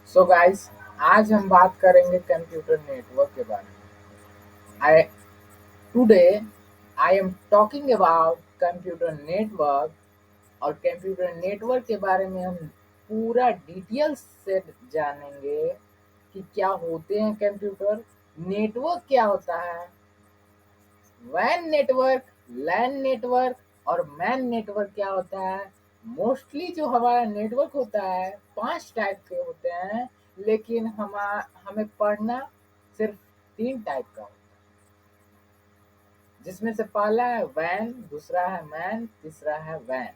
So guys, आज हम बात करेंगे कंप्यूटर नेटवर्क के बारे में। I today I am talking about computer network. और कंप्यूटर नेटवर्क के बारे में हम पूरा डिटेल्स से जानेंगे कि क्या होते हैं कंप्यूटर नेटवर्क, क्या होता है वैन नेटवर्क, लैन नेटवर्क और मैन नेटवर्क क्या होता है। मोस्टली जो हमारा नेटवर्क होता है 5 टाइप के होते हैं, लेकिन हमें पढ़ना सिर्फ 3 टाइप का होता है, जिसमें से पहला है वैन, दूसरा है मैन, तीसरा है वैन।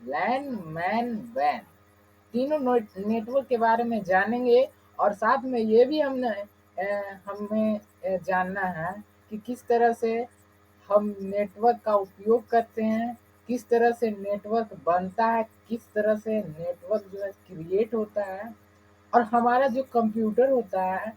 लैन, मैन, वैन, तीनों नेटवर्क के बारे में जानेंगे। और साथ में ये भी हमें जानना है कि किस तरह से हम नेटवर्क का उपयोग करते हैं, किस तरह से नेटवर्क बनता है, किस तरह से नेटवर्क जो है क्रिएट होता है। और हमारा जो कंप्यूटर होता है,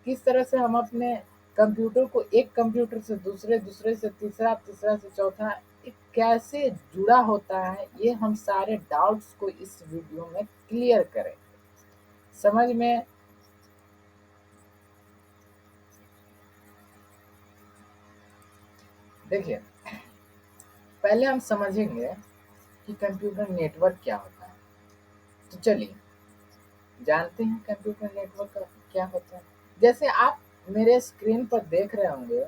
किस तरह से हम अपने कंप्यूटर को एक कंप्यूटर से दूसरे, दूसरे से तीसरा, तीसरा से चौथा ये कैसे जुड़ा होता है, ये हम सारे डाउट्स को इस वीडियो में क्लियर करें। समझ में देखिए, पहले हम समझेंगे कि कंप्यूटर नेटवर्क क्या होता है। तो चलिए जानते हैं कंप्यूटर नेटवर्क का क्या होता है। जैसे आप मेरे स्क्रीन पर देख रहे होंगे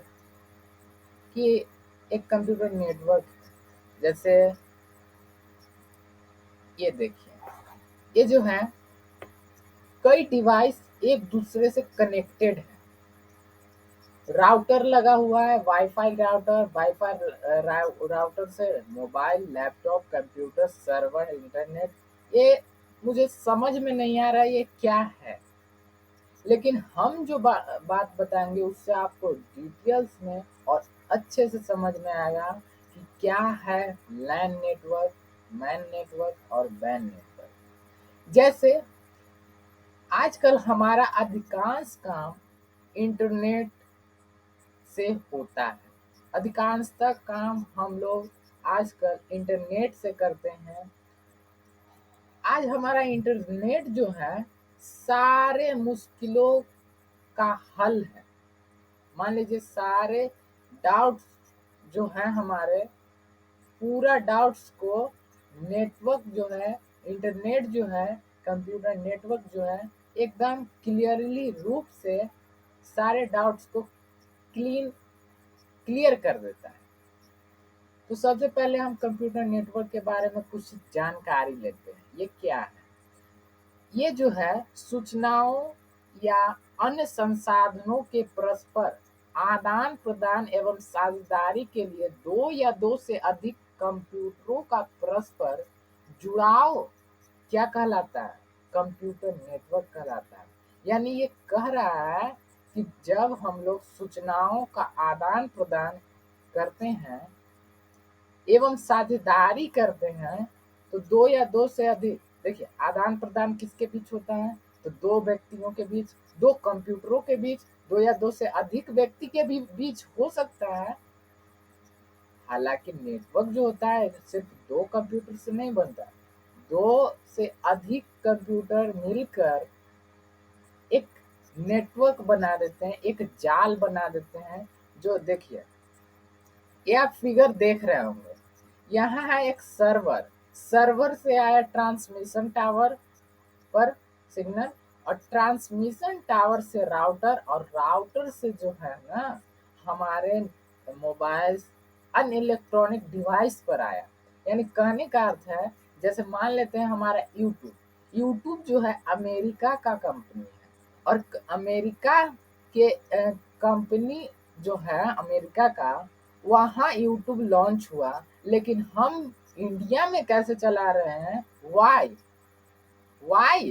कि एक कंप्यूटर नेटवर्क, जैसे ये देखिए, ये जो है कई डिवाइस एक दूसरे से कनेक्टेड है। राउटर लगा हुआ है, वाईफाई राउटर, राउटर से mobile, laptop, computer, server, internet. ये मुझे समझ में नहीं आ रहा है ये क्या है, लेकिन हम जो बात बताएंगे उससे आपको डिटेल्स में और अच्छे से समझ में आएगा कि क्या है लैन नेटवर्क, मैन नेटवर्क और वैन नेटवर्क। जैसे आजकल हमारा अधिकांश काम इंटरनेट से होता है। अधिकांशतः काम हम लोग आजकल इंटरनेट से करते हैं। आज हमारा इंटरनेट जो है सारे मुश्किलों का हल है। मान लीजिए सारे डाउट्स जो हैं हमारे, पूरा डाउट्स को नेटवर्क जो है, इंटरनेट जो है, कंप्यूटर नेटवर्क जो है एकदम क्लियरली रूप से सारे डाउट्स को क्लीन क्लियर कर देता है। तो सबसे पहले हम कंप्यूटर नेटवर्क के बारे में कुछ जानकारी लेते हैं। ये क्या है? ये जो है सूचनाओं या अन्य संसाधनों के परस्पर आदान प्रदान एवं साझेदारी के लिए दो या दो से अधिक कंप्यूटरों का परस्पर जुड़ाव क्या कहलाता है? कंप्यूटर नेटवर्क कहलाता है। यानी ये कह रहा है कि जब हम लोग सूचनाओं का आदान प्रदान करते हैं एवं साझेदारी करते हैं, तो दो या दो से अधिक, देखिए आदान प्रदान किसके बीच होता है? तो दो व्यक्तियों के बीच, दो कंप्यूटरों के बीच, दो या दो से अधिक व्यक्ति के भी बीच हो सकता है। हालांकि नेटवर्क जो होता है सिर्फ दो कंप्यूटर से नहीं बनता। दो से अधिक कंप्यूटर मिलकर एक नेटवर्क बना देते हैं, एक जाल बना देते हैं। जो देखिए, ये आप फिगर देख रहे होंगे, यहाँ है एक सर्वर, सर्वर से आया ट्रांसमिशन टावर पर सिग्नल, और ट्रांसमिशन टावर से राउटर, और राउटर से जो है ना हमारे मोबाइल, अन्य इलेक्ट्रॉनिक डिवाइस पर आया। यानी कहने का अर्थ है, जैसे मान लेते हैं हमारा यूट्यूब, यूट्यूब जो है अमेरिका का कंपनी है। और अमेरिका के कंपनी जो है अमेरिका का, वहाँ यूट्यूब लॉन्च हुआ, लेकिन हम इंडिया में कैसे चला रहे हैं? वाई वाई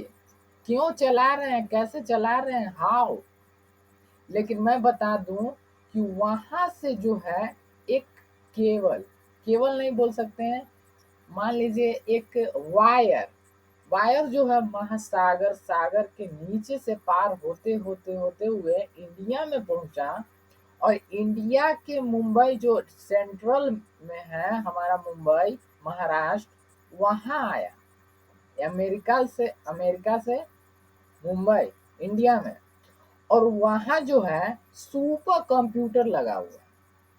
क्यों चला रहे हैं, कैसे चला रहे हैं, हाउ? लेकिन मैं बता दूं कि वहां से जो है एक केबल, केबल नहीं बोल सकते हैं, मान लीजिए एक वायर, वायर जो है महासागर, सागर के नीचे से पार होते होते होते हुए इंडिया में पहुंचा। और इंडिया के मुंबई जो सेंट्रल में है हमारा मुंबई, महाराष्ट्र, वहां आया। अमेरिका से मुंबई, इंडिया में। और वहाँ जो है सुपर कंप्यूटर लगा हुआ है,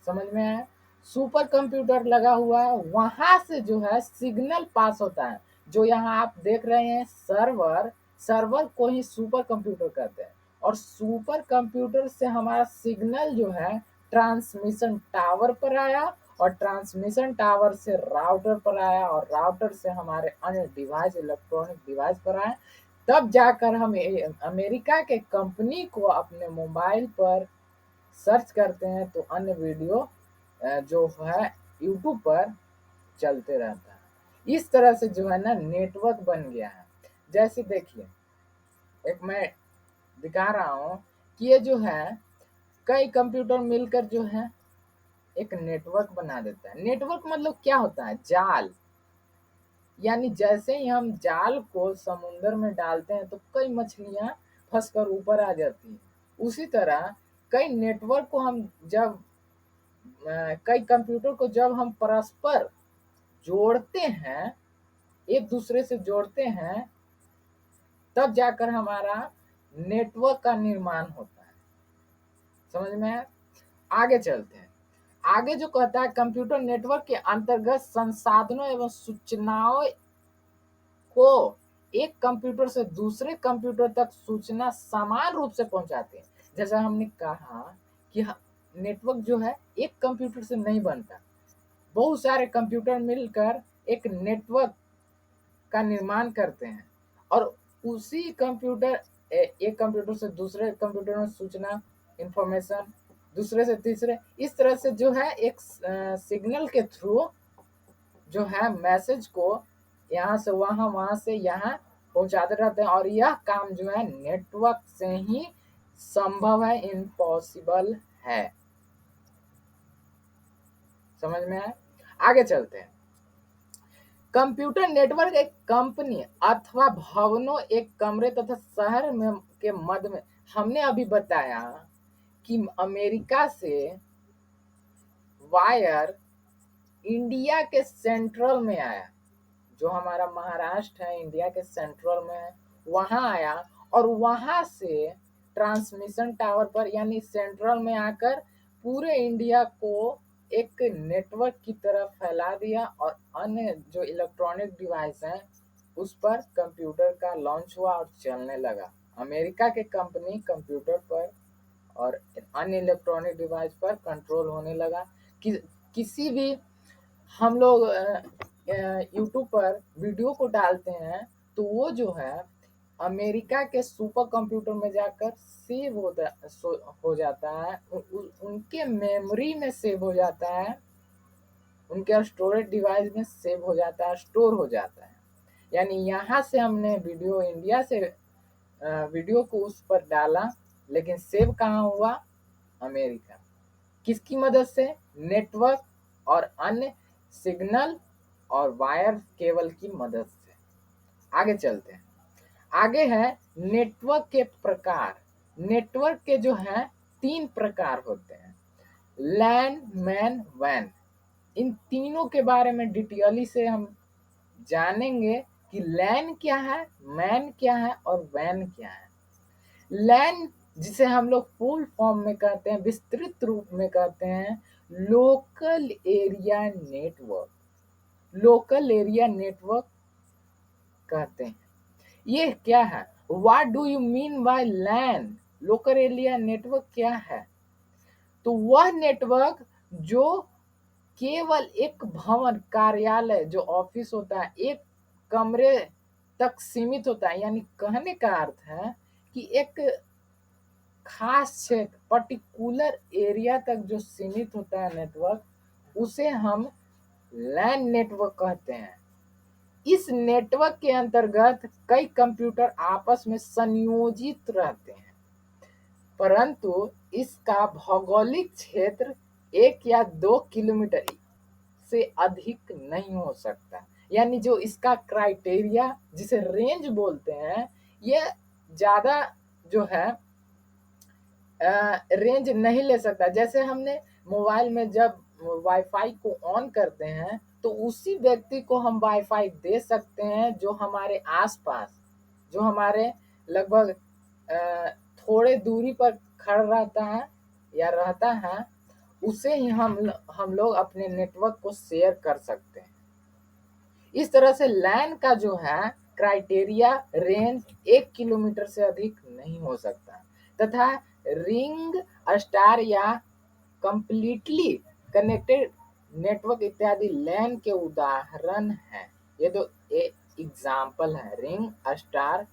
समझ में आया? सुपर कंप्यूटर लगा हुआ है, वहां से जो है सिग्नल पास होता है। जो यहाँ आप देख रहे हैं सर्वर, सर्वर को ही सुपर कंप्यूटर कहते हैं। और सुपर कंप्यूटर से हमारा सिग्नल जो है ट्रांसमिशन टावर पर आया, और ट्रांसमिशन टावर से राउटर पर आया, और राउटर से हमारे अन्य डिवाइस, इलेक्ट्रॉनिक डिवाइस पर आए। तब जाकर हम अमेरिका के कंपनी को अपने मोबाइल पर सर्च करते हैं तो अन्य वीडियो जो है यूट्यूब पर चलते रहता है। इस तरह से जो है ना नेटवर्क बन गया है। जैसे देखिए, एक मैं दिखा रहा हूँ कि ये जो है कई कंप्यूटर मिलकर जो है एक नेटवर्क बना देता है। नेटवर्क मतलब क्या होता है? जाल। यानी जैसे ही हम जाल को समुंदर में डालते हैं तो कई मछलियां फंसकर ऊपर आ जाती हैं। उसी तरह कई नेटवर्क को हम जब कई कंप्यूटर को जब हम परस्पर जोड़ते हैं, एक दूसरे से जोड़ते हैं, तब जाकर हमारा नेटवर्क का निर्माण होता है। समझ में है? आगे चलते हैं। आगे जो कहता है, कंप्यूटर नेटवर्क के अंतर्गत संसाधनों एवं सूचनाओं को एक कंप्यूटर से दूसरे कंप्यूटर तक सूचना समान रूप से पहुंचाते हैं। जैसा हमने कहा कि नेटवर्क जो है एक कंप्यूटर से नहीं बनता, बहुत सारे कंप्यूटर मिलकर एक नेटवर्क का निर्माण करते हैं। और उसी कंप्यूटर एक कंप्यूटर से दूसरे कंप्यूटर में सूचना, इंफॉर्मेशन, दूसरे से तीसरे, इस तरह से जो है एक सिग्नल के थ्रू जो है मैसेज को यहाँ से वहाँ, वहाँ से यहाँ पहुँचाते रहते हैं। और यह काम जो है नेटवर्क से ही संभव है, इम्पॉसिबल है। समझ में आए? आगे चलते हैं। कंप्यूटर नेटवर्क एक कंपनी अथवा भवनों, एक कमरे तथा शहर में के मध्य में, हमने अभी बताया कि अमेरिका से वायर इंडिया के सेंट्रल में आया। जो हमारा महाराष्ट्र है इंडिया के सेंट्रल में है, वहां आया, और वहां से ट्रांसमिशन टावर पर यानी सेंट्रल में आकर पूरे इंडिया को एक नेटवर्क की तरफ फैला दिया। और अन्य जो इलेक्ट्रॉनिक डिवाइस हैं उस पर कंप्यूटर का लॉन्च हुआ और चलने लगा। अमेरिका के कंपनी कंप्यूटर पर और अन्य इलेक्ट्रॉनिक डिवाइस पर कंट्रोल होने लगा। कि, किसी भी हम लोग यूट्यूब पर वीडियो को डालते हैं तो वो जो है अमेरिका के सुपर कंप्यूटर में जाकर सेव हो जाता है, उनके मेमोरी में सेव हो जाता है, उनके स्टोरेज डिवाइस में सेव हो जाता है, स्टोर हो जाता है। यानी यहाँ से हमने वीडियो इंडिया से वीडियो को उस पर डाला, लेकिन सेव कहाँ हुआ? अमेरिका। किसकी मदद से? नेटवर्क और अन्य सिग्नल और वायर केबल की मदद से। आगे चलते हैं। आगे है नेटवर्क के प्रकार। नेटवर्क के जो है 3 प्रकार होते हैं, लैन, मैन, वैन। इन तीनों के बारे में डिटेयली से हम जानेंगे कि लैन क्या है, मैन क्या है और वैन क्या है। लैन, जिसे हम लोग फुल फॉर्म में कहते हैं, विस्तृत रूप में कहते हैं, local area network. Local area network कहते हैं। ये क्या है? What do you mean by LAN? Local area network क्या है? तो वह नेटवर्क जो केवल एक भवन, कार्यालय, जो ऑफिस होता है, एक कमरे तक सीमित होता है। यानी कहने का अर्थ है कि एक खास क्षेत्र, पर्टिकुलर एरिया तक जो सीमित होता है नेटवर्क, उसे हम लैन नेटवर्क कहते हैं। इस नेटवर्क के अंतर्गत कई कंप्यूटर आपस में संयोजित रहते हैं, परंतु इसका भौगोलिक क्षेत्र 1 या 2 किलोमीटर से अधिक नहीं हो सकता। यानी जो इसका क्राइटेरिया, जिसे रेंज बोलते हैं, ये ज़्यादा जो है रेंज नहीं ले सकता। जैसे हमने मोबाइल में जब वाईफाई को ऑन करते हैं तो उसी व्यक्ति को हम वाईफाई दे सकते हैं जो हमारे आसपास, जो हमारे लगभग थोड़े दूरी पर खड़ा रहता है या रहता है, उसे ही हम लोग अपने नेटवर्क को शेयर कर सकते हैं। इस तरह से लैन का जो है क्राइटेरिया रेंज 1 किलोमीटर से अधिक नहीं हो सकता, तथा रिंग स्टार या कंप्लीटली कनेक्टेड नेटवर्क इत्यादि लैन के उदाहरण हैं। ये दो एग्जाम्पल है, रिंग स्टार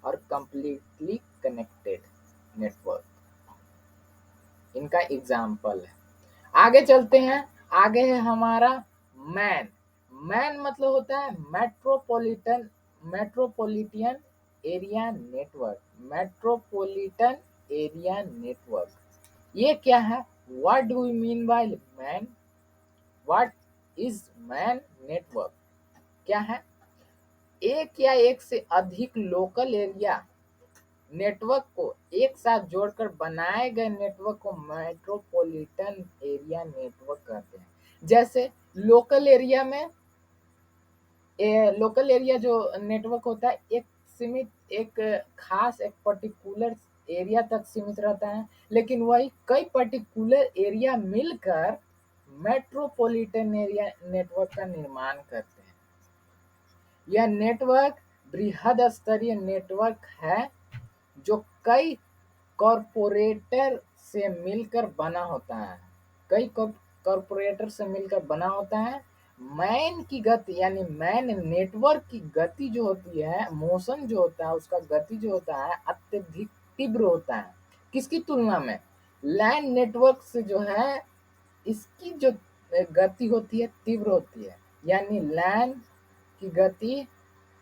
और कंप्लीटली कनेक्टेड नेटवर्क, इनका एग्जाम्पल है। आगे चलते हैं। आगे है हमारा मैन। मैन मतलब होता है metropolitan area network. Metropolitan area network ये क्या है? What do you mean by man? What is man network? क्या है? एक या एक से अधिक लोकल एरिया नेटवर्क को एक साथ जोड़कर बनाए गए नेटवर्क को मेट्रोपॉलिटन एरिया नेटवर्क कहते हैं। जैसे लोकल एरिया में लोकल एरिया जो नेटवर्क होता है एक सीमित, एक खास, एक पर्टिकुलर एरिया तक सीमित रहता है, लेकिन वही कई पर्टिकुलर एरिया मिलकर मेट्रोपॉलिटन एरिया नेटवर्क का निर्माण करते हैं। यह नेटवर्क बृहद स्तरीय नेटवर्क है जो कई कॉरपोरेटर से मिलकर बना होता है। कई कॉरपोरेटर से मिलकर बना होता है। मैन की गति यानी मैन नेटवर्क की गति जो होती है, मोशन जो होता है, उसका गति जो होता है अत्यधिक तीव्र होता है। किसकी तुलना में? लैन नेटवर्क से जो है इसकी जो गति होती है तीव्र होती है, यानी लैन की गति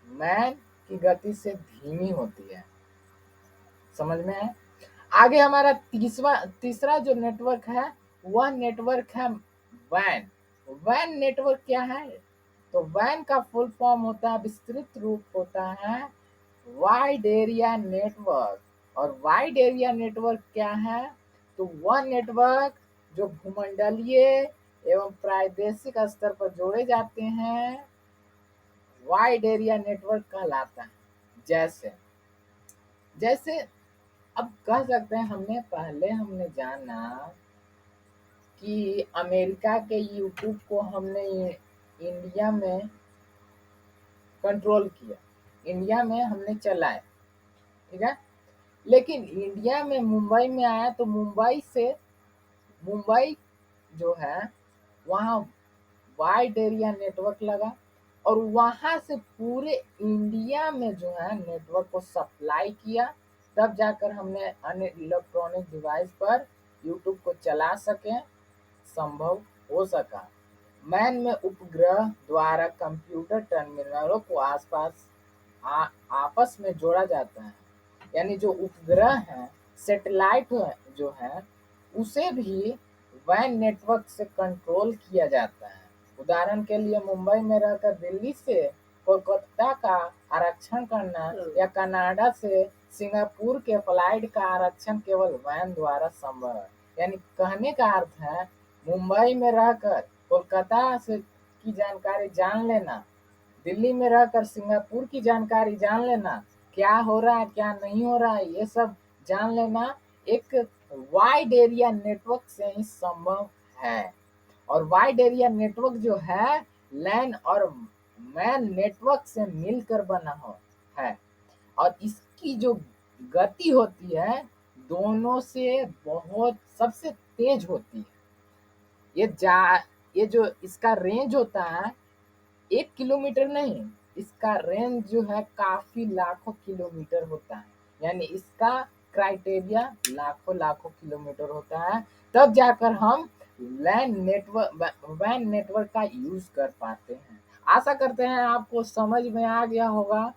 मैन की गति से धीमी होती है। समझ में है? आगे हमारा तीसरा जो नेटवर्क है वह नेटवर्क है वैन। वैन नेटवर्क क्या है? तो वैन का फुल फॉर्म होता है, विस्तृत रूप होता है वाइड एरिया नेटवर्क। और वाइड एरिया नेटवर्क क्या है? तो वह नेटवर्क जो भूमंडलीय एवं प्रादेशिक स्तर पर जोड़े जाते हैं वाइड एरिया नेटवर्क कहलाता है। जैसे जैसे अब कह सकते हैं हमने जाना कि अमेरिका के यूट्यूब को हमने इंडिया में कंट्रोल किया, इंडिया में हमने चलाया, ठीक है। लेकिन इंडिया में मुंबई में आया तो मुंबई जो है वहाँ वाइड एरिया नेटवर्क लगा और वहाँ से पूरे इंडिया में जो है नेटवर्क को सप्लाई किया, तब जाकर हमने अन्य इलेक्ट्रॉनिक डिवाइस पर यूट्यूब को चला सके, संभव हो सका। मैन में उपग्रह द्वारा कंप्यूटर टर्मिनलों को आपस में जोड़ा जाता है, यानी जो उपग्रह है, सैटेलाइट जो है उसे भी वैन नेटवर्क से कंट्रोल किया जाता है। उदाहरण के लिए मुंबई में रहकर दिल्ली से कोलकाता का आरक्षण करना या कनाडा से सिंगापुर के फ्लाइट का आरक्षण केवल वैन द्वारा संभव है। यानी कहने का अर्थ है मुंबई में रहकर कोलकाता से की जानकारी जान लेना, दिल्ली में रहकर सिंगापुर की जानकारी जान लेना, क्या हो रहा है क्या नहीं हो रहा है ये सब जान लेना एक वाइड एरिया नेटवर्क से ही संभव है। और वाइड एरिया नेटवर्क जो है लैन और मैन नेटवर्क से मिलकर बना हो है, और इसकी जो गति होती है दोनों से बहुत सबसे तेज होती है। ये जो इसका रेंज होता है 1 किलोमीटर नहीं, इसका रेंज जो है काफी लाखों किलोमीटर होता है, यानी इसका क्राइटेरिया लाखों लाखों किलोमीटर होता है, तब जाकर हम वैन नेटवर्क का यूज कर पाते हैं। आशा करते हैं आपको समझ में आ गया होगा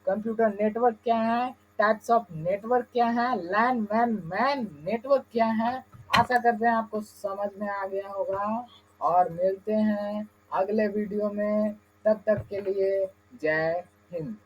कंप्यूटर नेटवर्क क्या है, टाइप्स ऑफ नेटवर्क क्या है, लैन मैन नेटवर्क क्या है। आशा करते हैं आपको समझ में आ गया होगा और मिलते हैं अगले वीडियो में। तब तक के लिए जय हिंद।